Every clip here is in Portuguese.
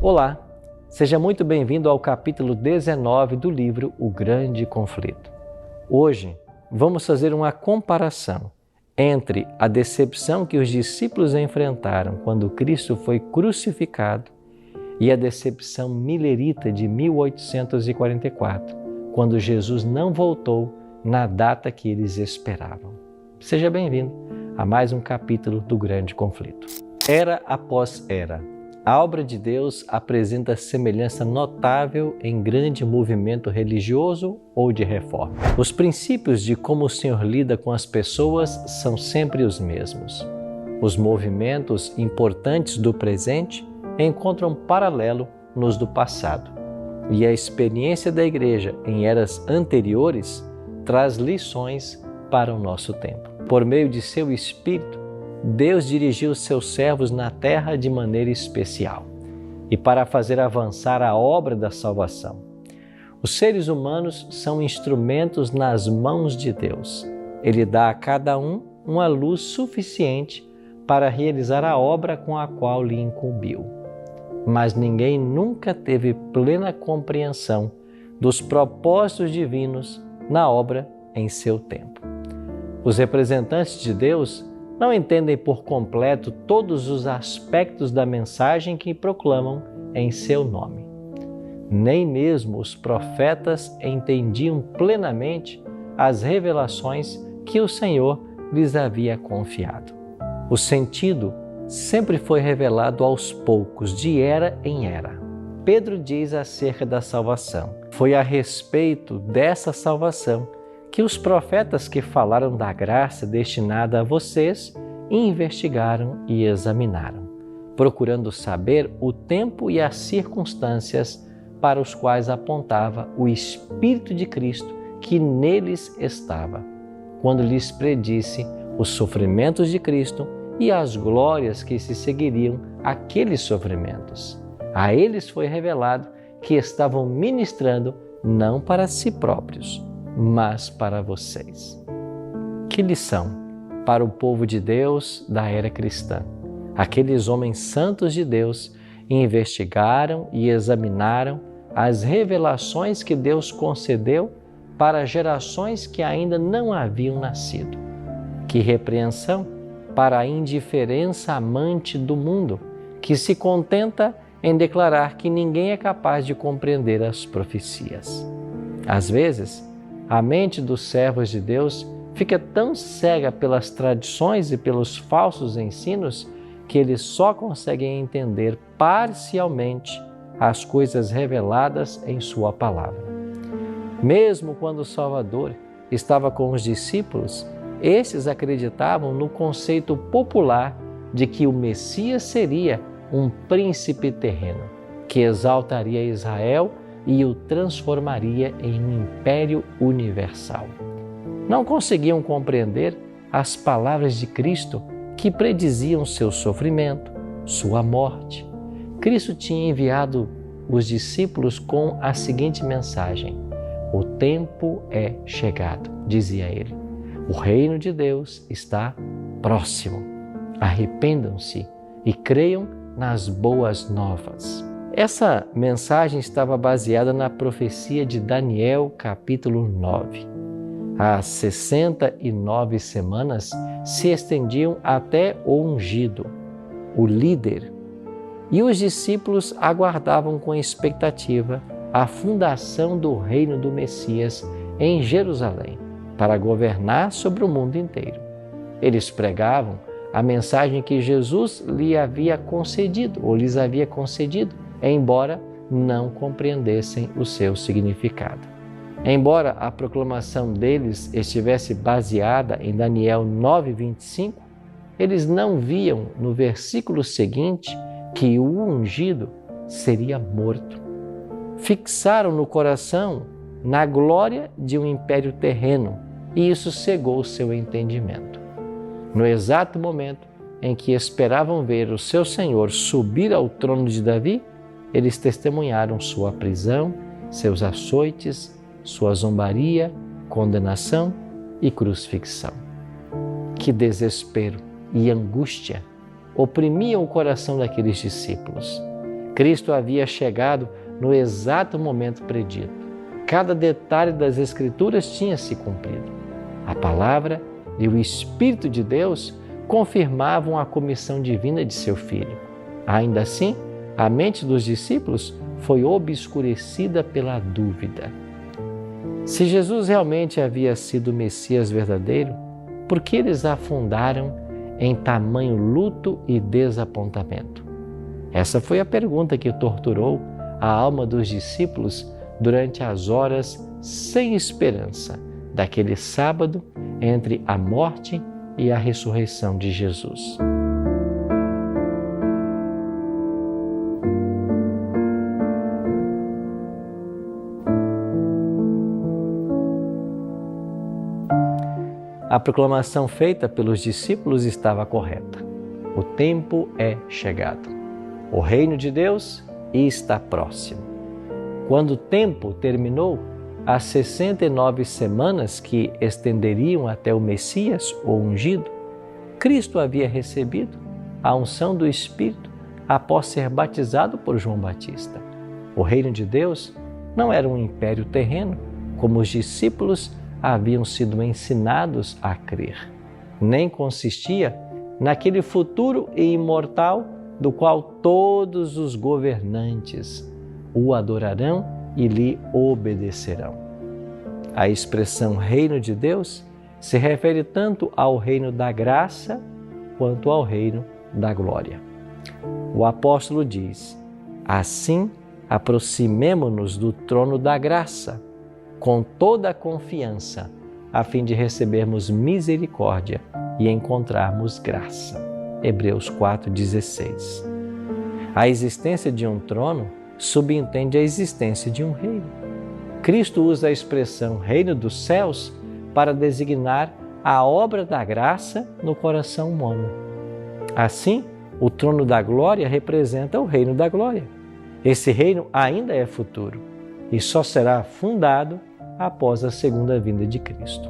Olá, seja muito bem-vindo ao capítulo 19 do livro O Grande Conflito. Hoje vamos fazer uma comparação entre a decepção que os discípulos enfrentaram quando Cristo foi crucificado e a decepção milerita de 1844, quando Jesus não voltou na data que eles esperavam. Seja bem-vindo a mais um capítulo do Grande Conflito. Era após era, a obra de Deus apresenta semelhança notável em grande movimento religioso ou de reforma. Os princípios de como o Senhor lida com as pessoas são sempre os mesmos. Os movimentos importantes do presente encontram paralelo nos do passado. E a experiência da Igreja em eras anteriores traz lições para o nosso tempo. Por meio de seu Espírito, Deus dirigiu seus servos na terra de maneira especial e para fazer avançar a obra da salvação. Os seres humanos são instrumentos nas mãos de Deus. Ele dá a cada um uma luz suficiente para realizar a obra com a qual lhe incumbiu. Mas ninguém nunca teve plena compreensão dos propósitos divinos na obra em seu tempo. Os representantes de Deus não entendem por completo todos os aspectos da mensagem que proclamam em seu nome. Nem mesmo os profetas entendiam plenamente as revelações que o Senhor lhes havia confiado. O sentido sempre foi revelado aos poucos, de era em era. Pedro diz acerca da salvação: foi a respeito dessa salvação que os profetas que falaram da graça destinada a vocês investigaram e examinaram, procurando saber o tempo e as circunstâncias para os quais apontava o Espírito de Cristo que neles estava, quando lhes predisse os sofrimentos de Cristo e as glórias que se seguiriam àqueles sofrimentos. A eles foi revelado que estavam ministrando não para si próprios, mas para vocês. Que lição para o povo de Deus da era cristã! Aqueles homens santos de Deus investigaram e examinaram as revelações que Deus concedeu para gerações que ainda não haviam nascido. Que repreensão para a indiferença amante do mundo, que se contenta em declarar que ninguém é capaz de compreender as profecias. Às vezes, a mente dos servos de Deus fica tão cega pelas tradições e pelos falsos ensinos que eles só conseguem entender parcialmente as coisas reveladas em sua palavra. Mesmo quando o Salvador estava com os discípulos, esses acreditavam no conceito popular de que o Messias seria um príncipe terreno, que exaltaria Israel e o transformaria em um império universal. Não conseguiam compreender as palavras de Cristo que prediziam seu sofrimento, sua morte. Cristo tinha enviado os discípulos com a seguinte mensagem: o tempo é chegado, dizia ele. O reino de Deus está próximo. Arrependam-se e creiam nas boas novas. Essa mensagem estava baseada na profecia de Daniel, capítulo 9. As 69 semanas se estendiam até o ungido, o líder, e os discípulos aguardavam com expectativa a fundação do reino do Messias em Jerusalém, para governar sobre o mundo inteiro. Eles pregavam a mensagem que Jesus lhes havia concedido, embora não compreendessem o seu significado. Embora a proclamação deles estivesse baseada em Daniel 9:25, eles não viam no versículo seguinte que o ungido seria morto. Fixaram no coração na glória de um império terreno, e isso cegou o seu entendimento. No exato momento em que esperavam ver o seu Senhor subir ao trono de Davi, eles testemunharam sua prisão, seus açoites, sua zombaria, condenação e crucifixão. Que desespero e angústia oprimiam o coração daqueles discípulos. Cristo havia chegado no exato momento predito. Cada detalhe das Escrituras tinha se cumprido. A palavra e o Espírito de Deus confirmavam a comissão divina de seu Filho. Ainda assim, a mente dos discípulos foi obscurecida pela dúvida. Se Jesus realmente havia sido o Messias verdadeiro, por que eles afundaram em tamanho luto e desapontamento? Essa foi a pergunta que torturou a alma dos discípulos durante as horas sem esperança daquele sábado entre a morte e a ressurreição de Jesus. A proclamação feita pelos discípulos estava correta. O tempo é chegado. O reino de Deus está próximo. Quando o tempo terminou, as 69 semanas que estenderiam até o Messias, o ungido, Cristo havia recebido a unção do Espírito após ser batizado por João Batista. O reino de Deus não era um império terreno, como os discípulos haviam sido ensinados a crer. Nem consistia naquele futuro e imortal do qual todos os governantes o adorarão e lhe obedecerão. A expressão reino de Deus se refere tanto ao reino da graça quanto ao reino da glória. O apóstolo diz: assim, aproximemo-nos do trono da graça, com toda a confiança, a fim de recebermos misericórdia e encontrarmos graça. Hebreus 4,16. A existência de um trono subentende a existência de um reino. Cristo usa a expressão reino dos céus para designar a obra da graça no coração humano. Assim, o trono da glória representa o reino da glória. Esse reino ainda é futuro e só será fundado após a segunda vinda de Cristo.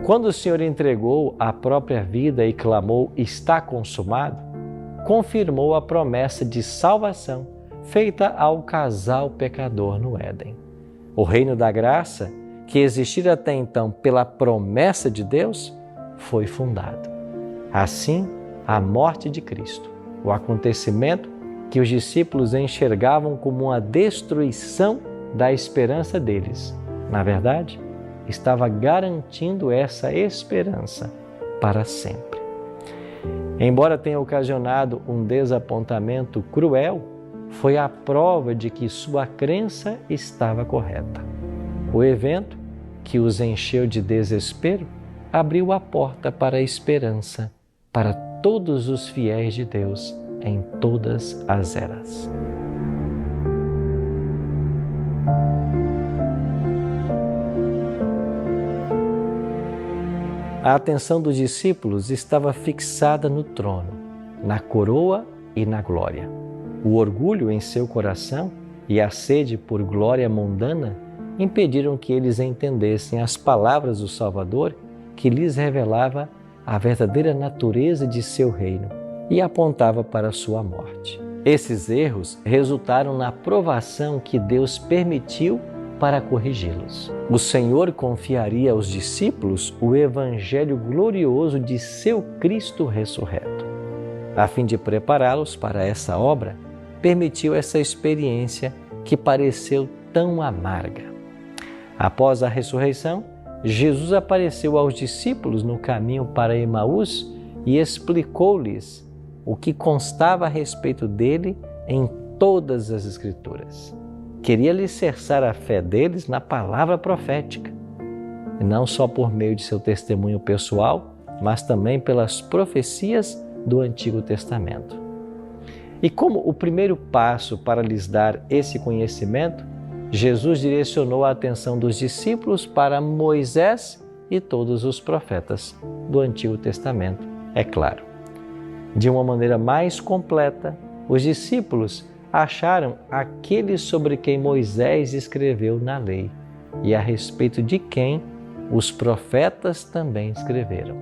Quando o Senhor entregou a própria vida e clamou "está consumado", confirmou a promessa de salvação feita ao casal pecador no Éden. O reino da graça, que existira até então pela promessa de Deus, foi fundado. Assim, a morte de Cristo, o acontecimento que os discípulos enxergavam como uma destruição da esperança deles, na verdade, estava garantindo essa esperança para sempre. Embora tenha ocasionado um desapontamento cruel, foi a prova de que sua crença estava correta. O evento, que os encheu de desespero, abriu a porta para a esperança para todos os fiéis de Deus em todas as eras. A atenção dos discípulos estava fixada no trono, na coroa e na glória. O orgulho em seu coração e a sede por glória mundana impediram que eles entendessem as palavras do Salvador, que lhes revelava a verdadeira natureza de seu reino e apontava para a sua morte. Esses erros resultaram na provação que Deus permitiu para corrigi-los. O Senhor confiaria aos discípulos o evangelho glorioso de seu Cristo ressurreto. A fim de prepará-los para essa obra, permitiu essa experiência que pareceu tão amarga. Após a ressurreição, Jesus apareceu aos discípulos no caminho para Emaús e explicou-lhes o que constava a respeito dele em todas as Escrituras. Queria alicerçar a fé deles na palavra profética, e não só por meio de seu testemunho pessoal, mas também pelas profecias do Antigo Testamento. E como o primeiro passo para lhes dar esse conhecimento, Jesus direcionou a atenção dos discípulos para Moisés e todos os profetas do Antigo Testamento, é claro. De uma maneira mais completa, os discípulos acharam aquele sobre quem Moisés escreveu na lei e a respeito de quem os profetas também escreveram.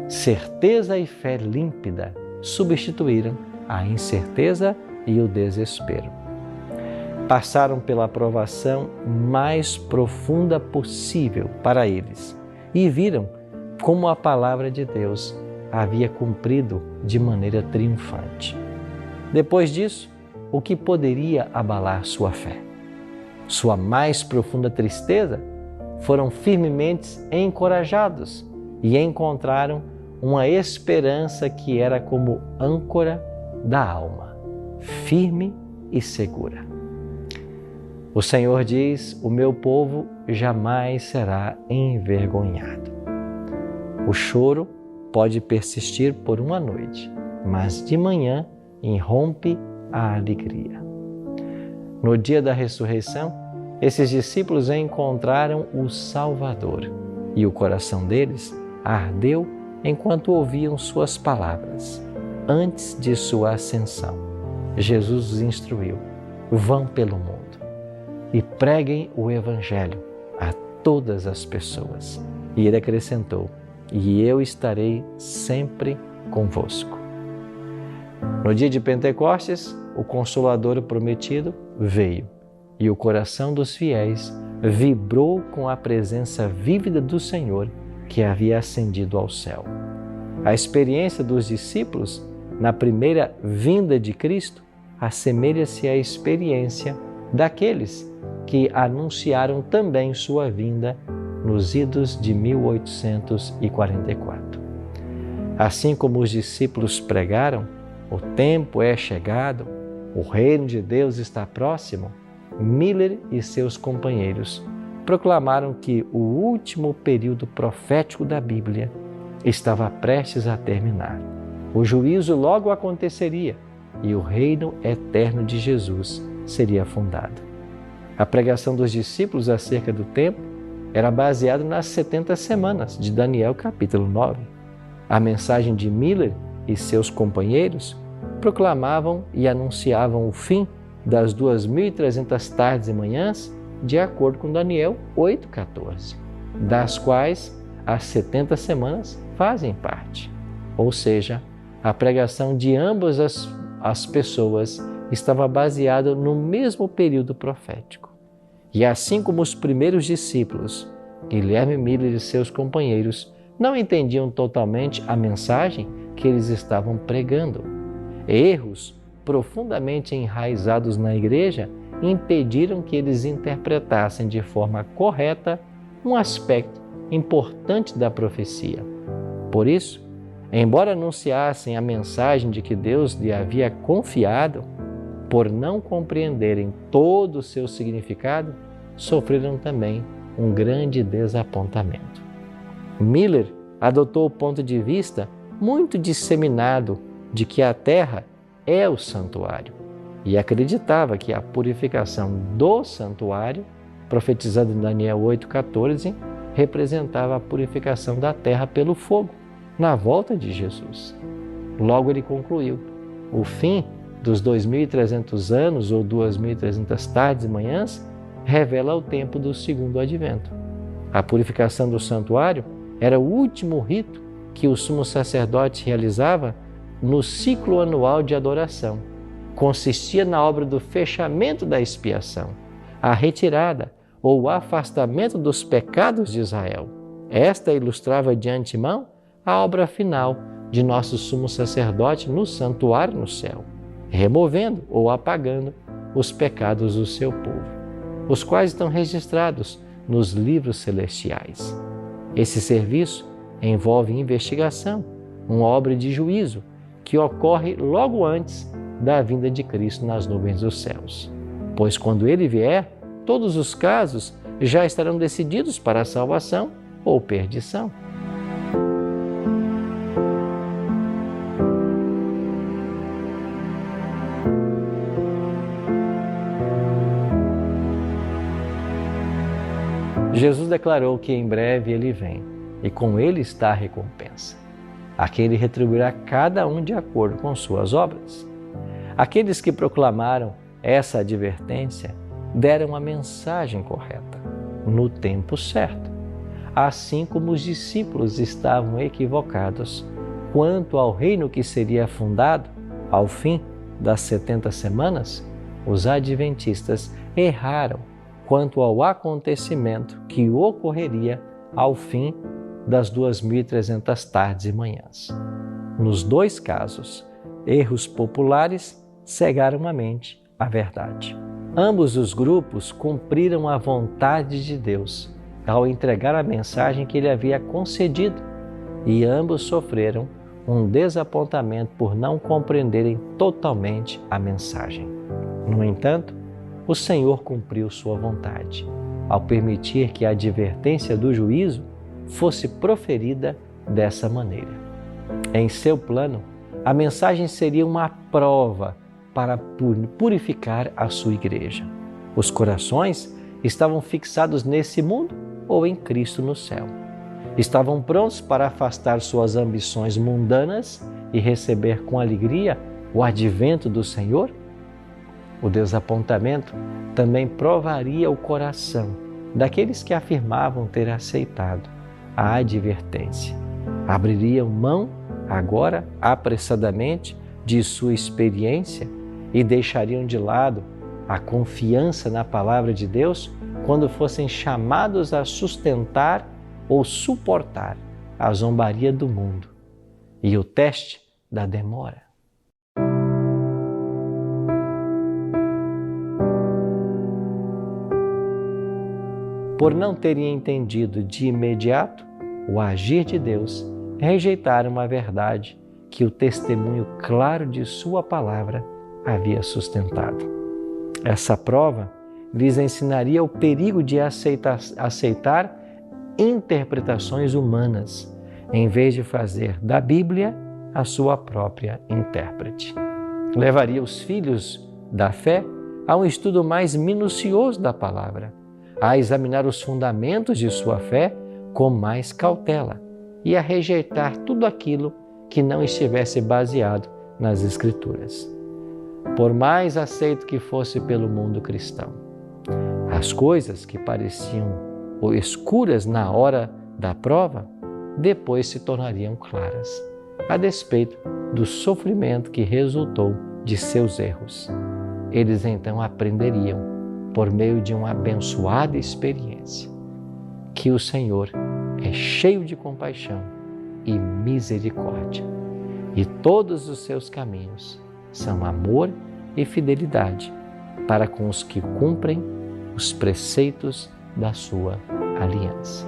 Certeza e fé límpida substituíram a incerteza e o desespero. Passaram pela provação mais profunda possível para eles e viram como a palavra de Deus havia cumprido de maneira triunfante. Depois disso, o que poderia abalar sua fé? Sua mais profunda tristeza? Foram firmemente encorajados e encontraram uma esperança que era como âncora da alma, firme e segura. O Senhor diz: o meu povo jamais será envergonhado. O choro pode persistir por uma noite, mas de manhã irrompe a alegria. No dia da ressurreição, esses discípulos encontraram o Salvador e o coração deles ardeu enquanto ouviam suas palavras. Antes de sua ascensão, Jesus os instruiu: vão pelo mundo e preguem o Evangelho a todas as pessoas. E ele acrescentou: e eu estarei sempre convosco. No dia de Pentecostes, o Consolador prometido veio e o coração dos fiéis vibrou com a presença vívida do Senhor que havia ascendido ao céu. A experiência dos discípulos na primeira vinda de Cristo assemelha-se à experiência daqueles que anunciaram também sua vinda nos idos de 1844. Assim como os discípulos pregaram: o tempo é chegado, o reino de Deus está próximo, Miller e seus companheiros proclamaram que o último período profético da Bíblia estava prestes a terminar. O juízo logo aconteceria e o reino eterno de Jesus seria fundado. A pregação dos discípulos acerca do tempo era baseada nas 70 semanas de Daniel capítulo 9. A mensagem de Miller e seus companheiros proclamavam e anunciavam o fim das 2.300 tardes e manhãs, de acordo com Daniel 8,14, das quais as 70 semanas fazem parte. Ou seja, a pregação de ambas as pessoas estava baseada no mesmo período profético. E assim como os primeiros discípulos, Guilherme Miller e seus companheiros não entendiam totalmente a mensagem que eles estavam pregando. Erros profundamente enraizados na igreja impediram que eles interpretassem de forma correta um aspecto importante da profecia. Por isso, embora anunciassem a mensagem de que Deus lhe havia confiado, por não compreenderem todo o seu significado, sofreram também um grande desapontamento. Miller adotou o ponto de vista muito disseminado de que a terra é o santuário e acreditava que a purificação do santuário, profetizada em Daniel 8,14, representava a purificação da terra pelo fogo, na volta de Jesus. Logo ele concluiu: o fim dos 2.300 anos ou 2.300 tardes e manhãs revela o tempo do segundo advento. A purificação do santuário era o último rito que o sumo sacerdote realizava no ciclo anual de adoração. Consistia na obra do fechamento da expiação, a retirada ou o afastamento dos pecados de Israel. Esta ilustrava de antemão a obra final de nosso sumo sacerdote no santuário no céu, removendo ou apagando os pecados do seu povo, os quais estão registrados nos livros celestiais. Esse serviço envolve investigação, uma obra de juízo que ocorre logo antes da vinda de Cristo nas nuvens dos céus. Pois quando ele vier, todos os casos já estarão decididos para a salvação ou perdição. Jesus declarou que em breve ele vem e com ele está a recompensa, a quem ele retribuirá cada um de acordo com suas obras. Aqueles que proclamaram essa advertência deram a mensagem correta, no tempo certo, assim como os discípulos estavam equivocados quanto ao reino que seria fundado ao fim das 70 semanas, os adventistas erraram quanto ao acontecimento que ocorreria ao fim das 2.300 tardes e manhãs. Nos dois casos, erros populares cegaram a mente à verdade. Ambos os grupos cumpriram a vontade de Deus ao entregar a mensagem que Ele havia concedido, e ambos sofreram um desapontamento por não compreenderem totalmente a mensagem. No entanto, o Senhor cumpriu sua vontade, ao permitir que a advertência do juízo fosse proferida dessa maneira. Em seu plano, a mensagem seria uma prova para purificar a sua igreja. Os corações estavam fixados nesse mundo ou em Cristo no céu. Estavam prontos para afastar suas ambições mundanas e receber com alegria o advento do Senhor? O desapontamento também provaria o coração daqueles que afirmavam ter aceitado a advertência. Abririam mão, agora, apressadamente, de sua experiência e deixariam de lado a confiança na palavra de Deus quando fossem chamados a sustentar ou suportar a zombaria do mundo e o teste da demora. Por não terem entendido de imediato o agir de Deus, rejeitaram a verdade que o testemunho claro de sua palavra havia sustentado. Essa prova lhes ensinaria o perigo de aceitar interpretações humanas, em vez de fazer da Bíblia a sua própria intérprete. Levaria os filhos da fé a um estudo mais minucioso da palavra, a examinar os fundamentos de sua fé com mais cautela e a rejeitar tudo aquilo que não estivesse baseado nas Escrituras. Por mais aceito que fosse pelo mundo cristão, as coisas que pareciam escuras na hora da prova, depois se tornariam claras, a despeito do sofrimento que resultou de seus erros. Eles então aprenderiam, por meio de uma abençoada experiência, que o Senhor é cheio de compaixão e misericórdia, e todos os seus caminhos são amor e fidelidade para com os que cumprem os preceitos da sua aliança.